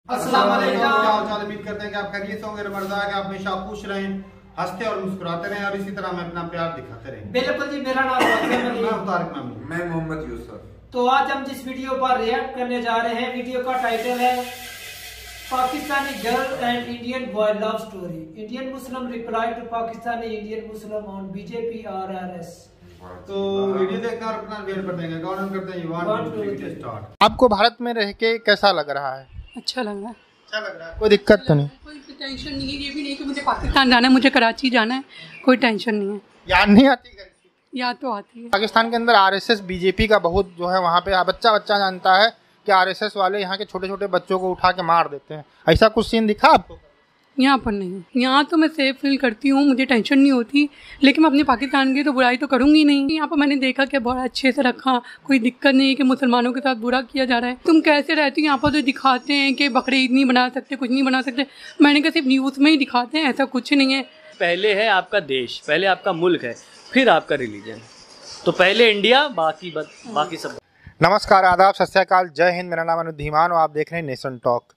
अस्सलाम वालेकुम, क्या हाल चाल। उम्मीद करते हैं कि आप खैरियत से होंगे। मर्दा है कि आप हमेशा खुश रहें, हंसते और मुस्कुराते रहें और इसी तरह हमें अपना प्यार दिखाते रहें। बिल्कुल जी, मेरा नाम मैं मोहम्मद यूसुफ। तो आज हम जिस वीडियो पर रिएक्ट करने जा रहे हैं, वीडियो का टाइटल है Pakistani girl and Indian boy love story. Indian Muslim reply to Pakistani Indian Muslim on B J P RRS। तो वीडियो देखकर अपना वेट कर देंगे। कौन करते हैं? 1 2 3 स्टार्ट। आपको भारत में रह के कैसा लग रहा है? अच्छा लग रहा है। अच्छा लग रहा है, कोई दिक्कत तो नहीं? कोई टेंशन नहीं है, ये भी नहीं कि मुझे पाकिस्तान जाना है, मुझे कराची जाना है, कोई टेंशन नहीं है। याद नहीं आती? याद तो आती है। पाकिस्तान के अंदर RSS बीजेपी का बहुत जो है वहाँ पे बच्चा बच्चा जानता है कि RSS वाले यहाँ के छोटे छोटे बच्चों को उठा के मार देते हैं। ऐसा कुछ सीन दिखा आपको? यहाँ पर नहीं, यहाँ तो मैं सेफ फील करती हूँ, मुझे टेंशन नहीं होती। लेकिन मैं अपने पाकिस्तान की तो बुराई तो करूँगी नहीं। यहाँ पर मैंने देखा कि बहुत अच्छे से रखा, कोई दिक्कत नहीं है कि मुसलमानों के साथ बुरा किया जा रहा है। तुम कैसे रहती हो यहाँ पर? तो दिखाते हैं कि बकरे ईद नहीं बना सकते, कुछ नहीं बना सकते। मैंने कहा सिर्फ न्यूज़ में ही दिखाते हैं, ऐसा कुछ नहीं है। पहले है आपका देश, पहले आपका मुल्क है, फिर आपका रिलीजन। तो पहले इंडिया, बाकी सब। नमस्कार, आदाब, सत श्री अकाल, जय हिंद। मेरा नाम अनुधीमान और आप देख रहे हैं नेशन टॉक।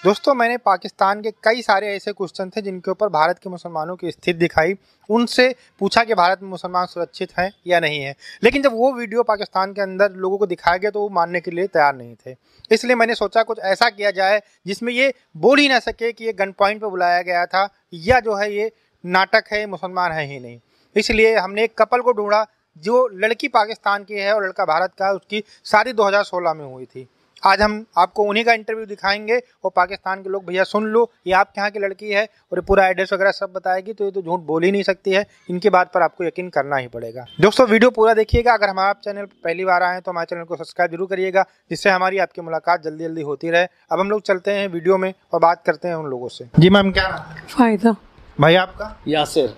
दोस्तों, मैंने पाकिस्तान के कई सारे ऐसे क्वेश्चन थे जिनके ऊपर भारत के मुसलमानों की स्थिति दिखाई, उनसे पूछा कि भारत में मुसलमान सुरक्षित हैं या नहीं है। लेकिन जब वो वीडियो पाकिस्तान के अंदर लोगों को दिखाया गया तो वो मानने के लिए तैयार नहीं थे। इसलिए मैंने सोचा कुछ ऐसा किया जाए जिसमें ये बोल ही ना सके कि ये गन पॉइंट पर बुलाया गया था या जो है ये नाटक है, मुसलमान है ही नहीं। इसलिए हमने एक कपल को ढूंढा जो लड़की पाकिस्तान की है और लड़का भारत का है। उसकी शादी 2016 में हुई थी। आज हम आपको उन्हीं का इंटरव्यू दिखाएंगे और पाकिस्तान के लोग भैया सुन लो, ये आपके यहाँ की लड़की है और पूरा एड्रेस वगैरह सब बताएगी, तो ये तो झूठ बोल ही नहीं सकती है। इनकी बात पर आपको यकीन करना ही पड़ेगा। दोस्तों, वीडियो पूरा देखिएगा। अगर हमारे चैनल पर पहली बार आए तो हमारे चैनल को सब्सक्राइब जरूर करिएगा, जिससे हमारी आपकी मुलाकात जल्दी जल्दी होती रहे। अब हम लोग चलते हैं वीडियो में और बात करते हैं उन लोगों से। जी मैम, क्या नाम? फायदा। भाई आपका? यासिर।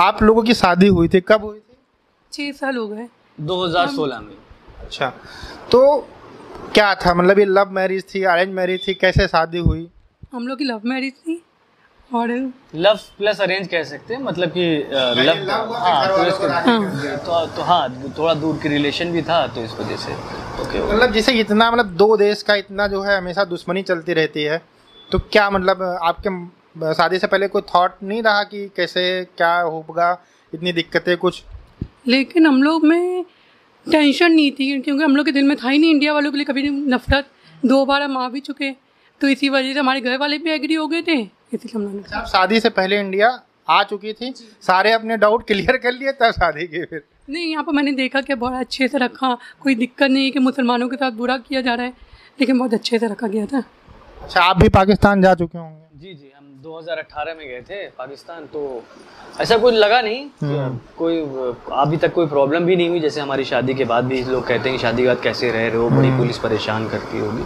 आप लोगों की शादी हुई थी, कब हुई थी? 6 साल हो गए। 2016 में। अच्छा, तो क्या था, मतलब ये लव मैरिज थी, अरेंज मैरिज थी, कैसे शादी हुई? हम लोग की लव मैरिज थी और लव प्लस अरेंज कह सकते हैं, मतलब कि लव। तो हाँ, थोड़ा दूर की रिलेशन भी था, तो इस वजह से ओके। मतलब जैसे इतना, मतलब दो देश का इतना जो है हमेशा दुश्मनी चलती रहती है, तो क्या मतलब आपके शादी से पहले कोई थॉट नहीं रहा कि कैसे क्या होगा, इतनी दिक्कतें कुछ? लेकिन हम लोग में टेंशन नहीं थी, क्योंकि हम लोग के दिल में था ही नहीं इंडिया वालों के लिए कभी नफरत। 2 बार हम आ भी चुके, तो इसी वजह से हमारे घर वाले भी एग्री हो गए थे, इसलिए हम लोगों ने। शादी से पहले इंडिया आ चुकी थी, सारे अपने डाउट क्लियर कर लिए तब शादी की? फिर नहीं, यहाँ पर मैंने देखा कि बहुत अच्छे से रखा, कोई दिक्कत नहीं है कि मुसलमानों के साथ बुरा किया जा रहा है, लेकिन बहुत अच्छे से रखा गया था। अच्छा, आप भी पाकिस्तान जा चुके होंगे? जी, हम 2018 में गए थे पाकिस्तान, तो ऐसा कुछ लगा नहीं, कोई अभी तक कोई प्रॉब्लम भी नहीं हुई। जैसे हमारी शादी के बाद भी लोग कहते हैं कि शादी के बाद कैसे रह रहे हो, बड़ी पुलिस परेशान करती होगी।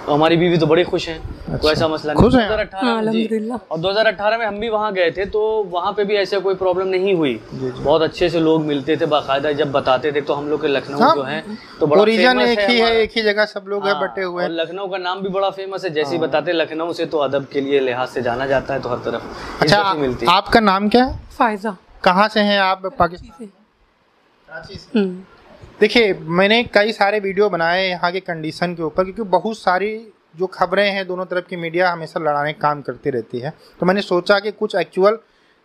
तो हमारी बीवी तो बड़े खुश हैं। अच्छा, कोई ऐसा मसला नहीं। 2018 और 2018 में हम भी वहाँ गए थे, तो वहाँ पे भी ऐसे कोई प्रॉब्लम नहीं हुई। बहुत अच्छे से लोग मिलते थे, बाकायदा जब बताते थे। तो हम लोग के लखनऊ जो है तो बड़ा फेमस एक ही है, एक ही जगह सब लोग हैं बटे हुए। और लखनऊ का नाम भी बड़ा फेमस है। जैसे ही बताते लखनऊ से तो अदब के लिए लिहाज से जाना जाता है, तो हर तरफ। अच्छा, मिलती। आपका नाम क्या है? फायजा। कहाँ से हैं आप? पाकिस्तान से। देखिए, मैंने कई सारे वीडियो बनाए यहाँ के कंडीशन के ऊपर, क्योंकि बहुत सारी जो खबरें हैं दोनों तरफ की मीडिया हमेशा लड़ाने का काम करती रहती है। तो मैंने सोचा कि कुछ एक्चुअल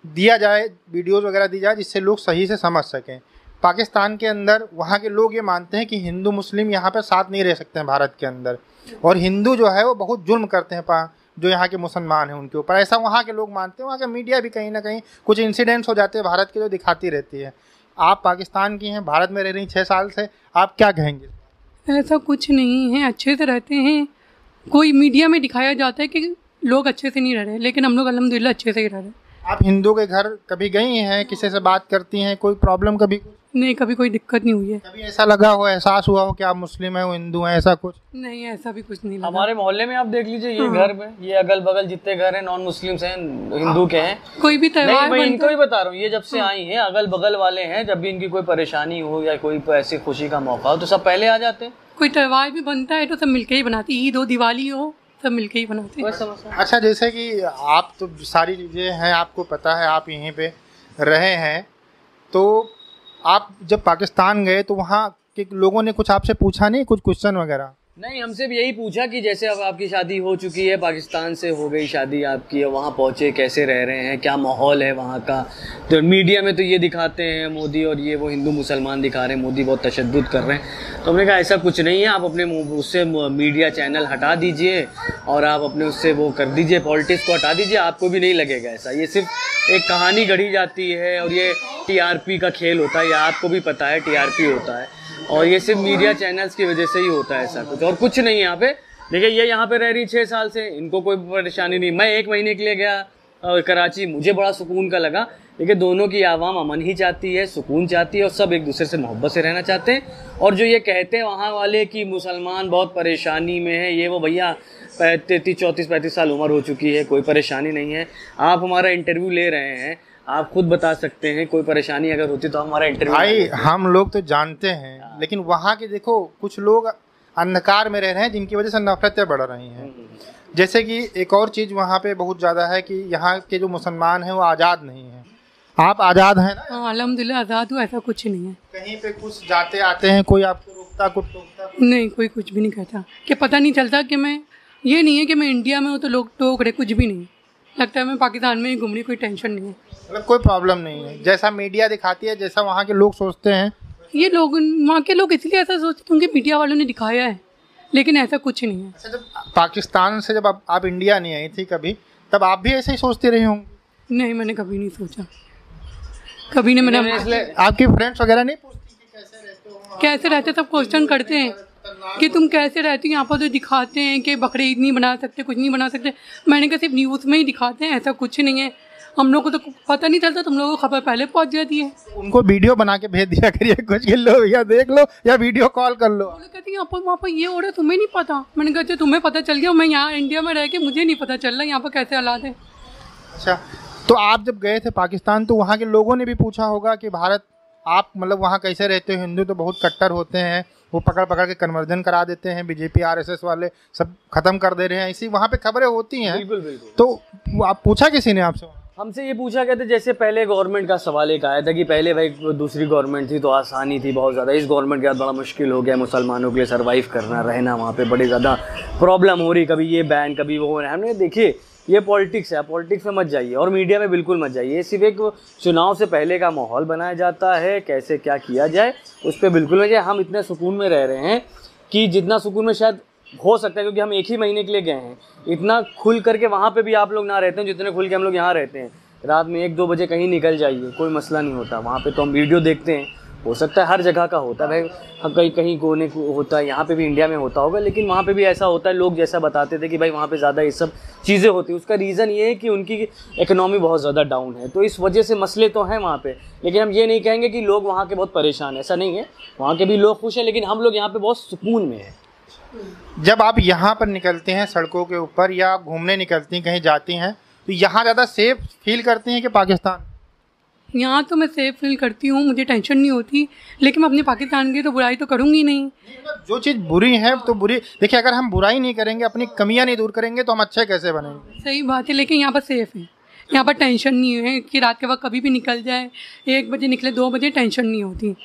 दिया जाए, वीडियोस वगैरह दी जाए, जिससे लोग सही से समझ सकें। पाकिस्तान के अंदर वहाँ के लोग ये मानते हैं कि हिंदू मुस्लिम यहाँ पर साथ नहीं रह सकते हैं भारत के अंदर, और हिंदू जो है वो बहुत जुल्म करते हैं जो यहाँ के मुसलमान हैं उनके ऊपर। ऐसा वहाँ के लोग मानते हैं। वहाँ का मीडिया भी कहीं ना कहीं कुछ इंसिडेंट्स हो जाते हैं भारत के, जो दिखाती रहती है। आप पाकिस्तान की हैं, भारत में रह रही 6 साल से, आप क्या कहेंगे? ऐसा कुछ नहीं है, अच्छे से रहते हैं। कोई मीडिया में दिखाया जाता है कि लोग अच्छे से नहीं रह रहे, लेकिन हम लोग अल्हम्दुलिल्लाह अच्छे से ही रह रहे हैं। आप हिंदू के घर कभी गई हैं? किसी से बात करती हैं? कोई प्रॉब्लम कभी? नहीं, कभी कोई दिक्कत नहीं हुई है। कभी ऐसा लगा हो, एहसास हुआ हो कि आप मुस्लिम हैं, वो हिंदू हैं, ऐसा कुछ? नहीं, ऐसा भी कुछ नहीं लगा। हमारे मोहल्ले में आप देख लीजिए, ये घर में, ये अगल बगल जितने घर हैं नॉन मुस्लिम्स हैं, हिंदू के हैं। कोई भी त्योहार, मैं इनको ही बता रहा हूँ, ये जब से आई हैं अगल बगल वाले हैं, जब भी इनकी कोई परेशानी हो या कोई ऐसी खुशी का मौका हो तो सब पहले आ जाते हैं। कोई त्योहार भी बनता है तो सब मिलके ही बनाते, ईद हो दिवाली हो सब मिलके ही बनाते हैं। अच्छा, जैसे कि आप तो सारी चीज़ें हैं, आपको पता है, आप यहीं पे रहे हैं, तो आप जब पाकिस्तान गए तो वहाँ के लोगों ने कुछ आपसे पूछा नहीं, कुछ क्वेश्चन वगैरह? नहीं, हमसे भी यही पूछा कि जैसे अब आपकी शादी हो चुकी है, पाकिस्तान से हो गई शादी आपकी, वहाँ पहुँचे कैसे रह रहे हैं, क्या माहौल है वहाँ का। तो मीडिया में तो ये दिखाते हैं मोदी और ये वो हिंदू मुसलमान दिखा रहे हैं, मोदी बहुत तशद्दुद कर रहे हैं। तो हमने कहा ऐसा कुछ नहीं है, आप अपने उससे मीडिया चैनल हटा दीजिए और आप अपने उससे वो कर दीजिए, पॉलिटिक्स को हटा दीजिए, आपको भी नहीं लगेगा ऐसा। ये सिर्फ एक कहानी गढ़ी जाती है और ये TRP का खेल होता है, ये आपको भी पता है TRP होता है, और ये सिर्फ मीडिया चैनल्स की वजह से ही होता है ऐसा कुछ, और कुछ नहीं है यहाँ पे। देखिए ये यहाँ पे रह रही 6 साल से, इनको कोई परेशानी नहीं। मैं 1 महीने के लिए गया कराची, मुझे बड़ा सुकून का लगा। देखिए दोनों की आवाम अमन ही चाहती है, सुकून चाहती है, और सब एक दूसरे से मोहब्बत से रहना चाहते हैं। और जो ये कहते हैं वहाँ वाले कि मुसलमान बहुत परेशानी में है, ये वो, भैया 34-35 साल उम्र हो चुकी है, कोई परेशानी नहीं है। आप हमारा इंटरव्यू ले रहे हैं, आप खुद बता सकते हैं, कोई परेशानी अगर होती तो हमारा इंटरव्यू। भाई हम लोग तो जानते हैं, लेकिन वहाँ के देखो कुछ लोग अंधकार में रह रहे हैं जिनकी वजह से नफरतें बढ़ रही हैं। जैसे कि एक और चीज़ वहाँ पे बहुत ज़्यादा है कि यहाँ के जो मुसलमान हैं वो आज़ाद नहीं हैं। आप आज़ाद हैं ना? हाँ अल्हम्दुलिल्लाह आज़ाद हूँ, ऐसा कुछ नहीं है। कहीं पे कुछ जाते आते हैं, कोई आपको रोकता कुछ टोकता? नहीं, कोई कुछ भी नहीं कहता, कि पता नहीं चलता कि मैं, ये नहीं है कि मैं इंडिया में हूँ तो लोग टोक रहे, कुछ भी नहीं। लगता है मैं पाकिस्तान में ही घूम रही, कोई टेंशन नहीं है, मतलब कोई प्रॉब्लम नहीं है। जैसा मीडिया दिखाती है, जैसा वहाँ के लोग सोचते हैं, ये लोग, वहाँ के लोग इसलिए ऐसा सोचते हैं क्योंकि मीडिया वालों ने दिखाया है, लेकिन ऐसा कुछ नहीं है। अच्छा, जब पाकिस्तान से जब आप इंडिया नहीं आई थी कभी, तब आप भी ऐसे ही सोचते रहे होंगे? नहीं, मैंने कभी नहीं सोचा, कभी नहीं। मैंने, आपके फ्रेंड्स वगैरह नहीं पूछती कि कैसे रहते हो? कैसे रहते, सब क्वेश्चन करते हैं कि तुम कैसे रहती हो। यहाँ पर तो दिखाते हैं कि बकरे ईद नहीं बना सकते, कुछ नहीं बना सकते। मैंने कहा सिर्फ न्यूज़ में ही दिखाते हैं, ऐसा कुछ नहीं है। हम लोग को तो पता नहीं चलता, तुम लोगों को खबर पहले पहुँच जाती है। उनको वीडियो बना के भेज दिया करिए कुछ कि लो या देख लो या वीडियो कॉल कर लो। वो लोग कहते हैं यहाँ पर वहाँ पर ये हो रहा है, तुम्हें नहीं पता। मैंने कहा तुम्हें पता चल गया, मैं यहाँ इंडिया में रह के मुझे नहीं पता चल रहा यहाँ पर कैसे हालात है। अच्छा, तो आप जब गए थे पाकिस्तान तो वहाँ के लोगों ने भी पूछा होगा कि भारत आप मतलब वहाँ कैसे रहते हो? हिंदू तो बहुत कट्टर होते हैं, वो पकड़ पकड़ के कन्वर्जन करा देते हैं, BJP RSS वाले सब खत्म कर दे रहे हैं, इसी वहाँ पे खबरें होती हैं। बिल्कुल बिल्कुल। तो आप पूछा किसी ने आपसे? हमसे ये पूछा गया था, जैसे पहले गवर्नमेंट का सवाल एक आया था कि पहले भाई दूसरी गवर्नमेंट थी तो आसानी थी बहुत ज़्यादा, इस गवर्नमेंट के बाद बड़ा मुश्किल हो गया मुसलमानों के लिए सर्वाइव करना, रहना, वहाँ पे बड़ी ज़्यादा प्रॉब्लम हो रही, कभी ये बैन कभी वो हो रहा है। हमने देखिए ये पॉलिटिक्स है, पॉलिटिक्स में मत जाइए और मीडिया में बिल्कुल मत जाइए। सिर्फ एक चुनाव से पहले का माहौल बनाया जाता है, कैसे क्या किया जाए उस पर बिल्कुल मत जाइए। हम इतने सुकून में रह रहे हैं कि जितना सुकून में शायद हो सकता है, क्योंकि हम 1 ही महीने के लिए गए हैं। इतना खुल करके वहाँ पे भी आप लोग ना रहते हैं जितने खुल के हम लोग यहाँ रहते हैं। रात में 1-2 बजे कहीं निकल जाइए, कोई मसला नहीं होता। वहाँ पे तो हम वीडियो देखते हैं, हो सकता है हर जगह का होता है भाई, कहीं कहीं कोने को होता है, यहाँ पे भी इंडिया में होता होगा, लेकिन वहाँ पे भी ऐसा होता है। लोग जैसा बताते थे कि भाई वहाँ पे ज़्यादा ये सब चीज़ें होती है, उसका रीज़न ये है कि उनकी इकोनॉमी बहुत ज़्यादा डाउन है, तो इस वजह से मसले तो हैं वहाँ पे। लेकिन हम ये नहीं कहेंगे कि लोग वहाँ के बहुत परेशान हैं, ऐसा नहीं है, वहाँ के भी लोग खुश हैं, लेकिन हम लोग यहाँ पर बहुत सुकून में हैं। जब आप यहाँ पर निकलते हैं सड़कों के ऊपर या घूमने निकलती हैं, कहीं जाती हैं, तो यहाँ ज़्यादा सेफ फील करती हैं कि पाकिस्तान? यहाँ तो मैं सेफ फील करती हूँ, मुझे टेंशन नहीं होती, लेकिन मैं अपने पाकिस्तान की तो बुराई तो करूँगी नहीं। जो चीज़ बुरी है तो बुरी, देखिए अगर हम बुराई नहीं करेंगे, अपनी कमियाँ नहीं दूर करेंगे तो हम अच्छे कैसे बनेंगे? सही बात है, लेकिन यहाँ पर सेफ है, यहाँ पर टेंशन नहीं है कि रात के वक्त कभी भी निकल जाए, 1 बजे निकले 2 बजे टेंशन नहीं होती,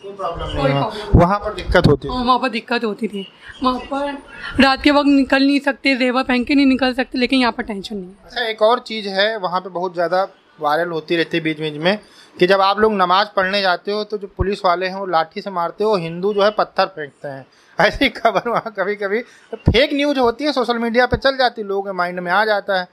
कोई प्रॉब्लम नहीं। वहाँ पर दिक्कत होती है? वहाँ पर दिक्कत होती थी, वहाँ पर रात के वक्त निकल नहीं सकते, जेवर पहन के नहीं निकल सकते, लेकिन यहाँ पर टेंशन नहीं है। अच्छा, एक और चीज़ है वहाँ पे बहुत ज़्यादा वायरल होती रहती है बीच बीच में कि जब आप लोग नमाज़ पढ़ने जाते हो तो जो पुलिस वाले हैं वो लाठी से मारते हो, हिंदू जो है पत्थर फेंकते हैं। ऐसी खबर वहाँ कभी कभी फेक न्यूज होती है, सोशल मीडिया पे चल जाती है, लोगों के माइंड में आ जाता है।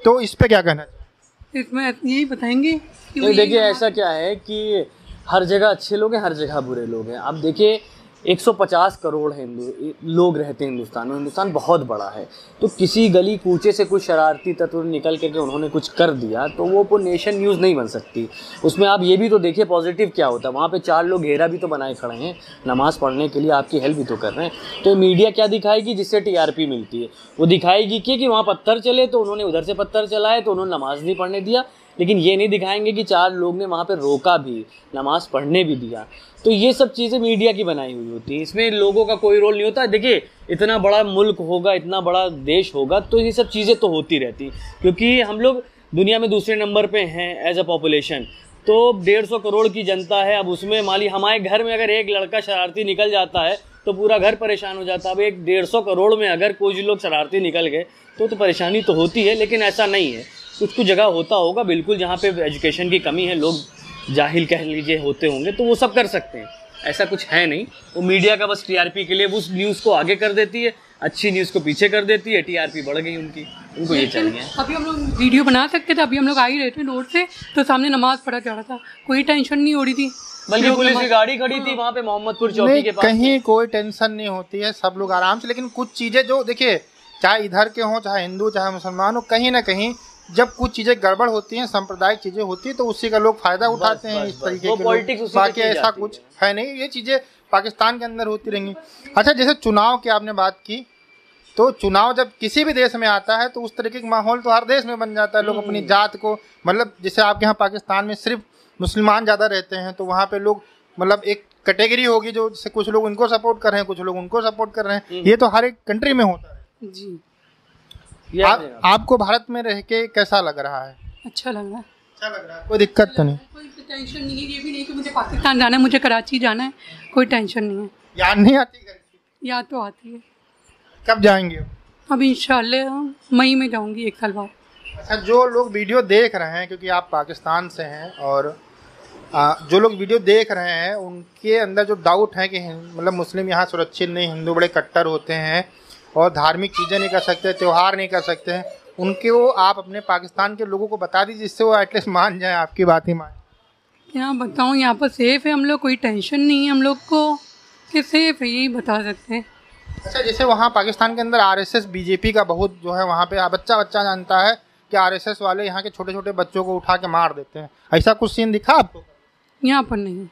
तो इस पे क्या कहना चाहिए? इसमें यही बताएंगे कि देखिए ऐसा क्या है कि हर जगह अच्छे लोग हैं, हर जगह बुरे लोग हैं। अब देखिए 150 करोड़ हिंदू लोग रहते हैं हिंदुस्तान में, हिंदुस्तान बहुत बड़ा है, तो किसी गली कूचे से कुछ शरारती तत्व निकल करके उन्होंने कुछ कर दिया तो वो नेशन न्यूज़ नहीं बन सकती। उसमें आप ये भी तो देखिए पॉजिटिव क्या होता है, वहाँ पे 4 लोग घेरा भी तो बनाए खड़े हैं नमाज़ पढ़ने के लिए, आपकी हेल्प भी तो कर रहे हैं। तो मीडिया क्या दिखाएगी जिससे TRP मिलती है, वो दिखाएगी कि वहाँ पत्थर चले तो उन्होंने उधर से पत्थर चलाए तो उन्होंने नमाज़ नहीं पढ़ने दिया, लेकिन ये नहीं दिखाएंगे कि 4 लोग ने वहाँ पे रोका भी, नमाज़ पढ़ने भी दिया। तो ये सब चीज़ें मीडिया की बनाई हुई होती है, इसमें लोगों का कोई रोल नहीं होता। देखिए इतना बड़ा मुल्क होगा, इतना बड़ा देश होगा, तो ये सब चीज़ें तो होती रहती, क्योंकि हम लोग दुनिया में दूसरे नंबर पे हैं एज अ पॉपुलेशन, तो 150 करोड़ की जनता है। अब उसमें माली हमारे घर में अगर एक लड़का शरारती निकल जाता है तो पूरा घर परेशान हो जाता। अब 150 करोड़ में अगर कुछ लोग शरारती निकल गए तो परेशानी तो होती है, लेकिन ऐसा नहीं है। कुछ जगह होता होगा बिल्कुल, जहाँ पे एजुकेशन की कमी है, लोग जाहिल कह लीजिए होते होंगे, तो वो सब कर सकते हैं। ऐसा कुछ है नहीं, वो मीडिया का बस टीआरपी के लिए उस न्यूज़ को आगे कर देती है, अच्छी न्यूज़ को पीछे कर देती है, टीआरपी बढ़ गई उनकी, उनको ये चाहिए। अभी हम लोग वीडियो बना सकते थे, अभी हम लोग आ ही रहे थे रोड से, तो सामने नमाज पढ़ा जा रहा था, कोई टेंशन नहीं हो रही थी, बल्कि पुलिस की गाड़ी खड़ी थी वहाँ पे मोहम्मदपुर चौकी के पास। कहीं कोई टेंशन नहीं होती है, सब लोग आराम से। लेकिन कुछ चीज़ें जो देखिए, चाहे इधर के हों, चाहे हिंदू, चाहे मुसलमान हो, कहीं ना कहीं जब कुछ चीजें गड़बड़ होती हैं, सांप्रदायिक चीजें होती है, तो उसी का लोग फायदा उठाते हैं इस तरीके के लोग। बाकी ऐसा कुछ है नहीं, ये चीजें पाकिस्तान के अंदर होती रहेंगी। अच्छा, जैसे चुनाव की आपने बात की, तो चुनाव जब किसी भी देश में आता है तो उस तरीके का माहौल तो हर देश में बन जाता है। लोग अपनी जात को, मतलब जैसे आपके यहाँ पाकिस्तान में सिर्फ मुसलमान ज़्यादा रहते हैं, तो वहाँ पे लोग मतलब एक कैटेगरी होगी जो जैसे कुछ लोग उनको सपोर्ट कर रहे हैं, कुछ लोग उनको सपोर्ट कर रहे हैं। ये तो हर एक कंट्री में होता है जी। आपको भारत में रह के कैसा लग रहा है? अच्छा लग रहा है। अच्छा लग रहा है, कोई दिक्कत तो नहीं? कोई टेंशन नहीं है, ये भी नहीं कि मुझे पाकिस्तान जाना है, मुझे कराची जाना है, कोई टेंशन नहीं है। याद नहीं आती? याद तो आती है। कब जाएंगे? अब इंशाल्लाह मई में जाऊंगी, 1 साल बाद। अच्छा, जो लोग वीडियो देख रहे हैं, क्योंकि आप पाकिस्तान से हैं, और जो लोग वीडियो देख रहे हैं उनके अंदर जो डाउट है कि मतलब मुस्लिम यहाँ सुरक्षित नहीं, हिंदू बड़े कट्टर होते हैं और धार्मिक चीज़ें नहीं कर सकते, त्यौहार नहीं कर सकते हैं, उनके वो आप अपने पाकिस्तान के लोगों को बता दीजिए, जिससे वो एटलीस्ट मान जाए, आपकी बात ही मान। क्या बताऊँ, यहाँ पर सेफ है हम लोग, कोई टेंशन नहीं है हम लोग को कि सेफ है, यही बता सकते हैं। अच्छा, जैसे वहाँ पाकिस्तान के अंदर आरएसएस बीजेपी का बहुत जो है, वहाँ पे बच्चा जानता है कि आरएसएस वाले यहाँ के छोटे छोटे बच्चों को उठा के मार देते हैं, ऐसा कुछ सीन दिखा आपको? यहाँ पर नहीं।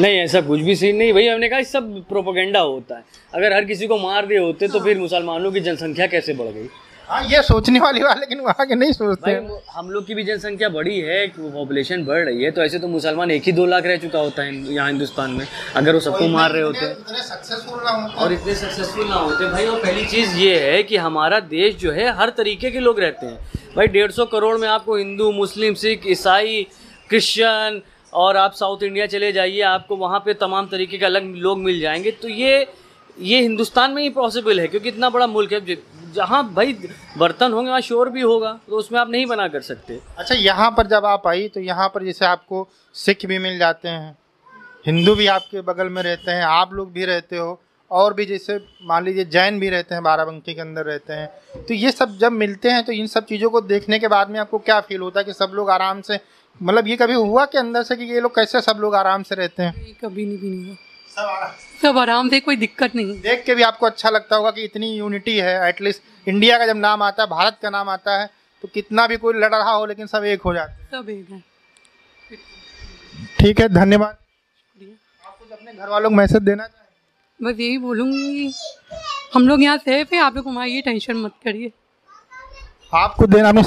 नहीं, ऐसा कुछ भी सीन नहीं भाई। हमने कहा सब प्रोपेगेंडा होता है। अगर हर किसी को मार दिए होते तो फिर मुसलमानों की जनसंख्या कैसे बढ़ गई? हाँ, ये सोचने वाली बात, लेकिन वहाँ के नहीं सोचते। हम लोग की भी जनसंख्या बढ़ी है, पॉपुलेशन बढ़ रही है, तो ऐसे तो मुसलमान 1 ही 2 लाख रह चुका होता है यहाँ हिंदुस्तान में, अगर वो सबको मार रहे होते इतने सक्सेसफुल ना होते और इतने सक्सेसफुल ना होते भाई। और पहली चीज़ ये है कि हमारा देश जो है हर तरीके के लोग रहते हैं भाई। 150 करोड़ में आपको हिंदू, मुस्लिम, सिख, ईसाई, क्रिश्चियन, और आप साउथ इंडिया चले जाइए, आपको वहाँ पे तमाम तरीके के अलग लोग मिल जाएंगे। तो ये हिंदुस्तान में ही पॉसिबल है, क्योंकि इतना बड़ा मुल्क है, जहाँ भाई बर्तन होंगे वहाँ शोर भी होगा, तो उसमें आप नहीं बना कर सकते। अच्छा, यहाँ पर जब आप आई तो यहाँ पर जैसे आपको सिख भी मिल जाते हैं, हिंदू भी आपके बगल में रहते हैं, आप लोग भी रहते हो, और भी जैसे मान लीजिए जैन भी रहते हैं, बाराबंकी के अंदर रहते हैं, तो ये सब जब मिलते हैं तो इन सब चीज़ों को देखने के बाद में आपको क्या फील होता है कि सब लोग आराम से, मतलब ये कभी हुआ कि अंदर से कि ये लोग कैसे सब लोग आराम से रहते हैं? कभी नहीं हुआ, सब आराम से, कोई दिक्कत नहीं। देख के भी आपको अच्छा लगता होगा कि इतनी यूनिटी है। एटलीस्ट इंडिया का जब नाम आता है, भारत का नाम आता है, तो कितना भी कोई लड़ रहा हो लेकिन सब एक हो जाते हैं। सब एक है। ठीक है, धन्यवाद। आप कुछ अपने घर वालों को मैसेज देना चाहें? बस यही बोलूँगी, हम लोग यहाँ सेफ है, आप लोग घुमाइए, टेंशन मत करिए। आपको देना अपने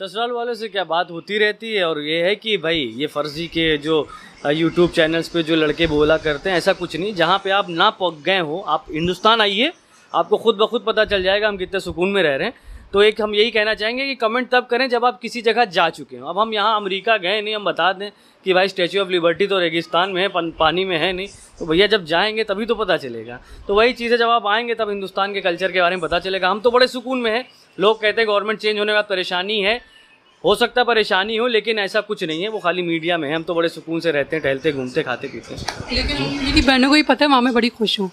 ससुराल वालों से क्या बात होती रहती है। और ये है कि भाई ये फर्जी के जो यूट्यूब चैनल्स पे जो लड़के बोला करते हैं, ऐसा कुछ नहीं। जहाँ पे आप ना पहुँच गए हो, आप हिंदुस्तान आइए, आपको खुद ब खुद पता चल जाएगा हम कितने सुकून में रह रहे हैं। तो एक हम यही कहना चाहेंगे कि कमेंट तब करें जब आप किसी जगह जा चुके हो। अब हम यहाँ अमेरिका गए नहीं, हम बता दें कि भाई स्टैचू ऑफ लिबर्टी तो रेगिस्तान में है, पानी में है नहीं, तो भैया जब जाएंगे तभी तो पता चलेगा। तो वही चीज़ है, जब आप आएंगे तब हिंदुस्तान के कल्चर के बारे में पता चलेगा। हम तो बड़े सुकून में हैं। लोग कहते हैं गवर्नमेंट चेंज होने के बाद परेशानी है, हो सकता है परेशानी हो, लेकिन ऐसा कुछ नहीं है, वो खाली मीडिया में है। हम तो बड़े सुकून से रहते हैं, टहलते घूमते खाते पीते। लेकिन मेरी बहनों को ही पता है, वहाँ मैं बड़ी खुश हूँ,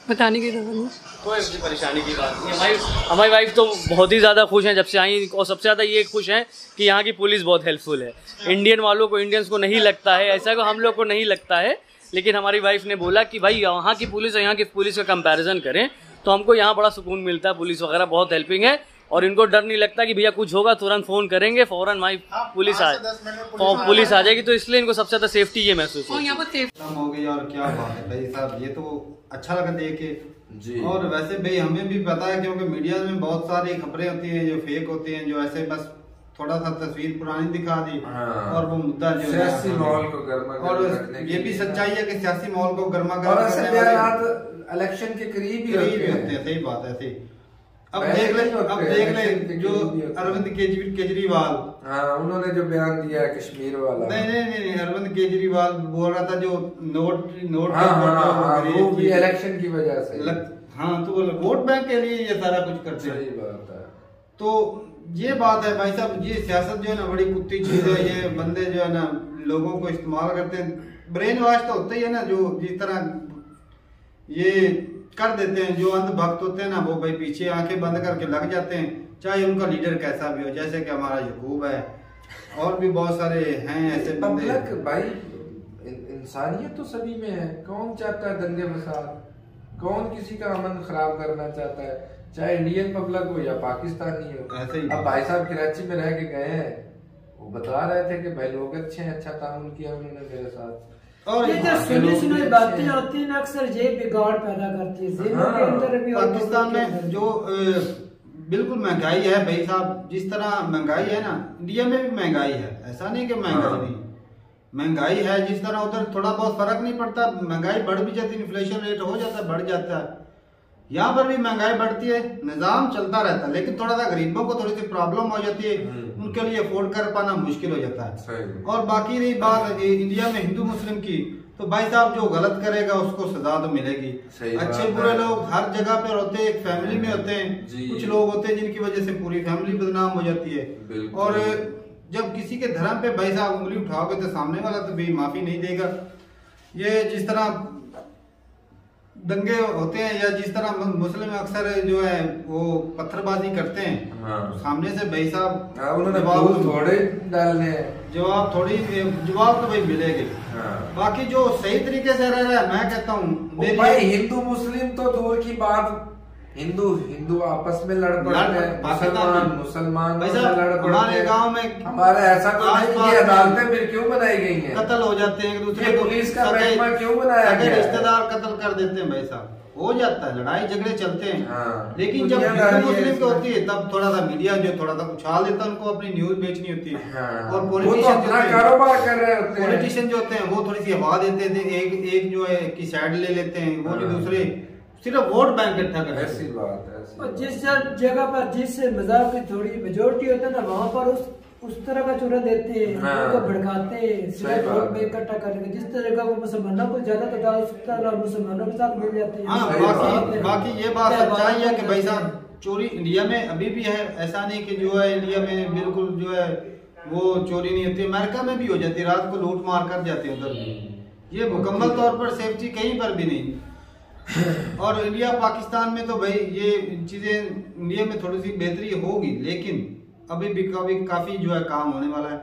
बताने की जरूरत नहीं। कोई परेशानी की बात नहीं। हमारी वाइफ तो बहुत ही ज़्यादा खुश हैं जब से आई, और सबसे ज़्यादा ये खुश हैं कि यहाँ की पुलिस बहुत हेल्पफुल है। इंडियन वालों को, इंडियंस को नहीं लगता है ऐसा, को हम लोग को नहीं लगता है, लेकिन हमारी वाइफ ने बोला कि भाई वहाँ की पुलिस और यहाँ की पुलिस का कंपैरिजन करें तो हमको यहाँ बड़ा सुकून मिलता है। पुलिस वगैरह बहुत हेल्पिंग है, और इनको डर नहीं लगता कि भैया कुछ होगा तुरंत फ़ोन करेंगे, फ़ौरन हमारी पुलिस आ जाएगी। तो इसलिए इनको सबसे ज़्यादा सेफ्टी ये महसूस हो गई। और क्या बात है भाई साहब, ये तो अच्छा लगा देख के जी। और वैसे भाई हमें भी पता है, क्योंकि मीडिया में बहुत सारी खबरें होती हैं जो फेक होती हैं, जो ऐसे बस थोड़ा सा तस्वीर पुरानी दिखा दी और वो मुद्दा जो सियासी माहौल को गर्मा और ये भी सच्चाई है कि सियासी माहौल को गर्मा इलेक्शन के करीब ही होते हैं। सही बात है, सही। अब देख ले जो अरविंद केजरीवाल, हाँ उन्होंने जो बयान दिया है कश्मीर वाला, नहीं अरविंद केजरीवाल बोल रहा था जो नोट वो भी इलेक्शन की वजह से, हाँ तो बोले वोट बैंक के लिए ये सारा कुछ करते हैं। सही बात है। तो ये बात है भाई साहब, ये सियासत जो है ना बड़ी कुत्ती चीज है। ये बंदे जो है ना लोगों को इस्तेमाल करते हैं, ब्रेन वॉश तो होता ही है ना, जो जिस तरह ये कर देते हैं, जो अंधभक्त होते हैं ना वो भाई पीछे आंखें बंद करके लग जाते हैं, चाहे उनका लीडर कैसा भी हो, जैसे कि हमारा यकूब है और भी बहुत सारे हैं ऐसे बंदे। भाई इंसानियत तो सभी में है, कौन चाहता है दंगे फसाद, कौन किसी का अमन खराब करना चाहता है, चाहे इंडियन पब्लिक हो या पाकिस्तानी हो। ऐसे ही अब भाई साहब कराची में रह के गए हैं, वो बता रहे थे कि भाई लोग अच्छे हैं, अच्छा ताउन किया उन्होंने मेरे साथ। और ये जो सुनी बातें होती है अक्सर ये बिगाड़ पैदा करती है। पाकिस्तान में जो बिल्कुल महंगाई है भाई साहब, जिस तरह महंगाई है ना, इंडिया में भी महंगाई है, ऐसा नहीं कि महंगाई नहीं, महंगाई है। जिस तरह उधर थोड़ा बहुत फर्क नहीं पड़ता, महंगाई बढ़ भी जाती है, इन्फ्लेशन रेट हो जाता है, बढ़ जाता है, यहाँ पर भी महंगाई बढ़ती है, निजाम चलता रहता है। लेकिन थोड़ा सा गरीबों को थोड़ी सी प्रॉब्लम हो जाती है, उनके लिए अफोर्ड कर पाना मुश्किल हो जाता है। और बाकी रही बात इंडिया में हिंदू मुस्लिम की, तो भाई साहब जो गलत करेगा उसको सजा तो मिलेगी। अच्छे बुरे लोग हर जगह पर होते हैं, एक फैमिली में होते हैं, कुछ लोग होते हैं जिनकी वजह से पूरी फैमिली बदनाम हो जाती है। और जब किसी के धर्म पे भाई साहब उंगली उठाओगे तो सामने वाला तो भी माफी नहीं देगा। ये जिस तरह दंगे होते हैं या जिस तरह मुस्लिम अक्सर जो है वो पत्थरबाजी करते हैं, तो सामने से भाई साहब उन्होंने थोड़े डालने जवाब तो भाई मिलेंगे। बाकी जो सही तरीके से रह रहा है, मैं कहता हूँ भाई हिंदू मुस्लिम तो दूर की बात, हिंदू आपस में लड़ पड़ते हैं, मुसलमान लड़ पड़ते हैं। गाँव में हमारा ऐसा तो नहीं कि अदालतें फिर क्यों बनाई गई हैं, कत्ल हो जाते हैं एक दूसरे को, पुलिस का महकमा क्यों बनाया गया, रिश्तेदार कत्ल कर देते हैं भाई साहब, हो जाता है, लड़ाई झगड़े चलते हैं। लेकिन जब हिंदू मुस्लिम की होती है तब थोड़ा सा मीडिया जो थोड़ा सा उछाल देता है, उनको अपनी न्यूज बेचनी होती है। और पॉलिटिशियन जो होते हैं वो थोड़ी सी हवा देते थे, एक जो है की साइड ले लेते हैं, वो जो दूसरे सिर्फ वोट बैंक इकट्ठा करते हैं। ऐसी बात है। और जिस जगह पर जिस मजहब की थोड़ी मेजोरिटी होता है ना, वहाँ पर उस तरह का चुरा देते हैं, उनको भड़काते हैं, सिर्फ वोट बैंक इकट्ठा करके। जिस तरह का वो मुसलमानों को ज्यादा तो उस तरह मुसलमानों के साथ मिल जाते हैं। बाकी ये बात सच्चाई है कि भाई साहब चोरी इंडिया में अभी भी है, ऐसा नहीं कि जो है इंडिया में बिल्कुल जो है वो चोरी नहीं होती, अमेरिका में भी हो जाती है, रात को लूट मार कर जाते हैं उधर भी। ये मुकम्मल तौर पर सेफ्टी कहीं पर भी नहीं। और इंडिया पाकिस्तान में तो भाई ये चीजें इंडिया में थोड़ी सी बेहतरी होगी, लेकिन अभी भी काफी जो है काम होने वाला है।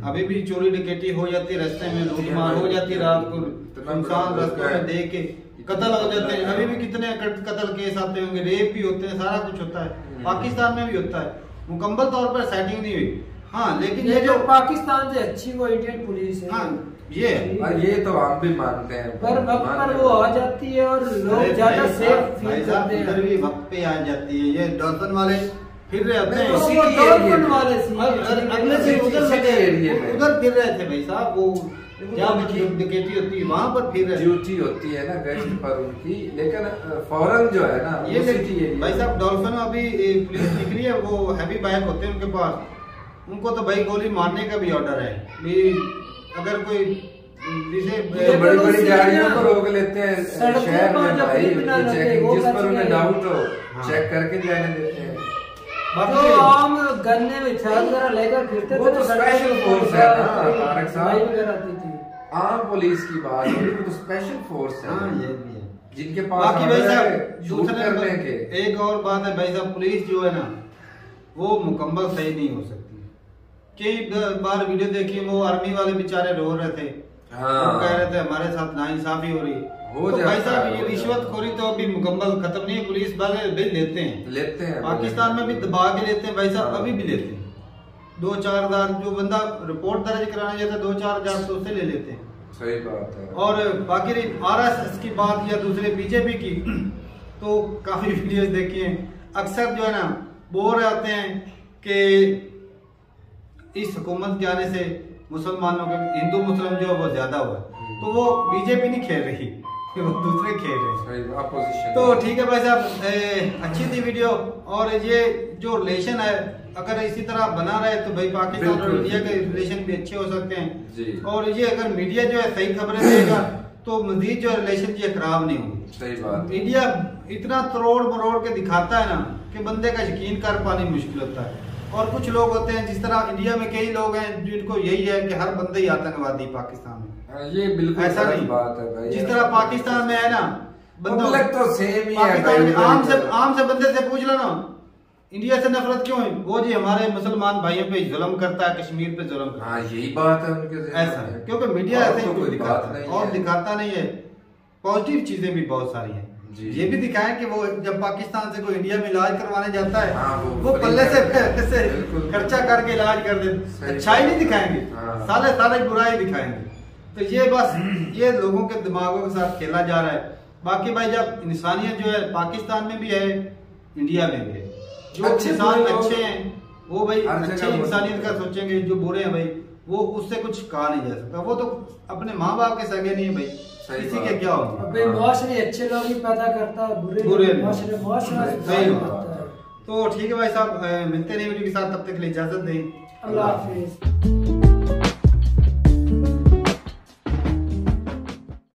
अभी भी चोरी डकैती हो जाती है, रास्ते में लूटमार हो जाती है, रात को सुनसान रास्तों में देख के कत्ल हो जाते हैं। अभी भी कितने कत्ल केस आते होंगे, रेप भी होते हैं, सारा कुछ होता है, पाकिस्तान में भी होता है। मुकम्मल तौर पर सेटिंग नहीं हुई, हाँ, लेकिन ये जो पाकिस्तान से अच्छी वो इंडियन पुलिस है, हाँ, ये तो हम भी मानते हैं, पर वक्त पर वो आ जाती है और लोग ज्यादा सेफ फील करते हैं। इधर भी वक्त पे आ जाती है। ये डॉल्फिन वाले फिर रहे होते हैं, डॉल्फिन वाले अगले से उधर फिर रहे थे भाई साहब, वो जहाँ डकैती होती है वहाँ पर फिर ड्यूटी होती है ना गश्त पर उनकी, लेकिन फौरन जो है ना ये भाई साहब डॉल्फिन अभी पुलिस दिख रही है, वो हैवी बाइक होते हैं उनके पास, उनको तो भाई गोली मारने का भी ऑर्डर है। अगर कोई बड़ी बड़ी गाड़ियों को रोक लेते हैं शहर में भाई, चेकिंग जिस पर उन्हें डाउट हो चेक करके जाने देते हैं। तो आम गन्ने में छाल वगैरह लेकर फिरते वो तो स्पेशल फोर्स है ना तारक साहब, आम पुलिस की बात है, वो तो स्पेशल फोर्स है। ये भी है जिनके पास बाकी भाई साहब दूसरे करने के। एक और बात है भाई साहब, पुलिस जो है ना वो मुकम्मल सही नहीं हो सकती। कई बार वीडियो देखी, वो आर्मी वाले बेचारे रो रहे थे, वो कह रहे थे हमारे साथ नाइंसाफी हो रही तो भाई साहब ये रिश्वतखोरी तो अभी मुकम्मल खत्म नहीं है, पुलिस वाले भी लेते हैं पाकिस्तान में भी दबा के लेते हैं भाई साहब, अभी भी लेते हैं। 2-4 हज़ार जो बंदा रिपोर्ट दर्ज कराना चाहता है 2-4 हज़ार तो उससे ले लेते हैं। सही बात है। और बाकी रही RSS की बात या दूसरे बीजेपी की, तो काफी वीडियोस देखी हैं, अक्सर जो है ना बोल रहे होते हैं कि इस हुकूमत के आने से मुसलमानों के हिंदू मुस्लिम जो वो ज्यादा हुआ, तो वो बीजेपी नहीं खेल रही, कि वो दूसरे खेल रहे हैं। अपोजिशन। तो ठीक है भाई साहब, अच्छी थी वीडियो। और ये जो रिलेशन है अगर इसी तरह बना रहे तो भाई पाकिस्तान और इंडिया के रिलेशन भी अच्छे हो सकते हैं जी। और ये अगर मीडिया जो है सही खबरें देगा तो मजीद जो रिलेशन ये खराब नहीं होंगे। सही बात। इंडिया इतना तरोड़ मरोड़ के दिखाता है ना कि बंदे का यकीन कर पानी मुश्किल होता है। और कुछ लोग होते हैं जिस तरह इंडिया में कई लोग हैं जिनको यही है कि हर बंदे ही आतंकवादी पाकिस्तान में। ये बिल्कुल ऐसा नहीं बात है भाई। जिस तरह पाकिस्तान में है ना बंदा तो सेम ही है भाई। आम से बंदे से पूछ लो ना इंडिया से नफरत क्यों है, वो जी हमारे मुसलमान भाइयों पे जुल्म करता है, कश्मीर पे जुल्म करता है। हाँ यही बात है उनके ऐसा है क्योंकि मीडिया ऐसे ही दिखाता है और दिखाता नहीं है। पॉजिटिव चीजें भी बहुत सारी हैं। ये भी दिखाएं कि वो जब पाकिस्तान से कोई इंडिया में इलाज करवाने जाता है वो पल्ले से पैसे खर्चा करके इलाज कर देते। अच्छाई नहीं दिखाएंगे, साले साले बुराई दिखाएंगे। तो ये बस ये लोगों के दिमागों के साथ खेला जा रहा है। बाकी भाई जब इंसानियत जो है पाकिस्तान में भी है इंडिया में भी है। जो इंसान अच्छे हैं वो भाई अच्छे इंसानियत का सोचेंगे, जो बुरे हैं भाई वो उससे कुछ कहा नहीं जा सकता। वो तो अपने माँ बाप के सगे नहीं है भाई, किसी के क्या होगा। मुआशरे अच्छे लोग ही पैदा करता है, बुरे मुआशरे सही बात। तो ठीक है भाई साहब, मिलते नहीं वीडियो के साथ, तब तक के लिए इजाजत दें। अल्लाह हाफिज।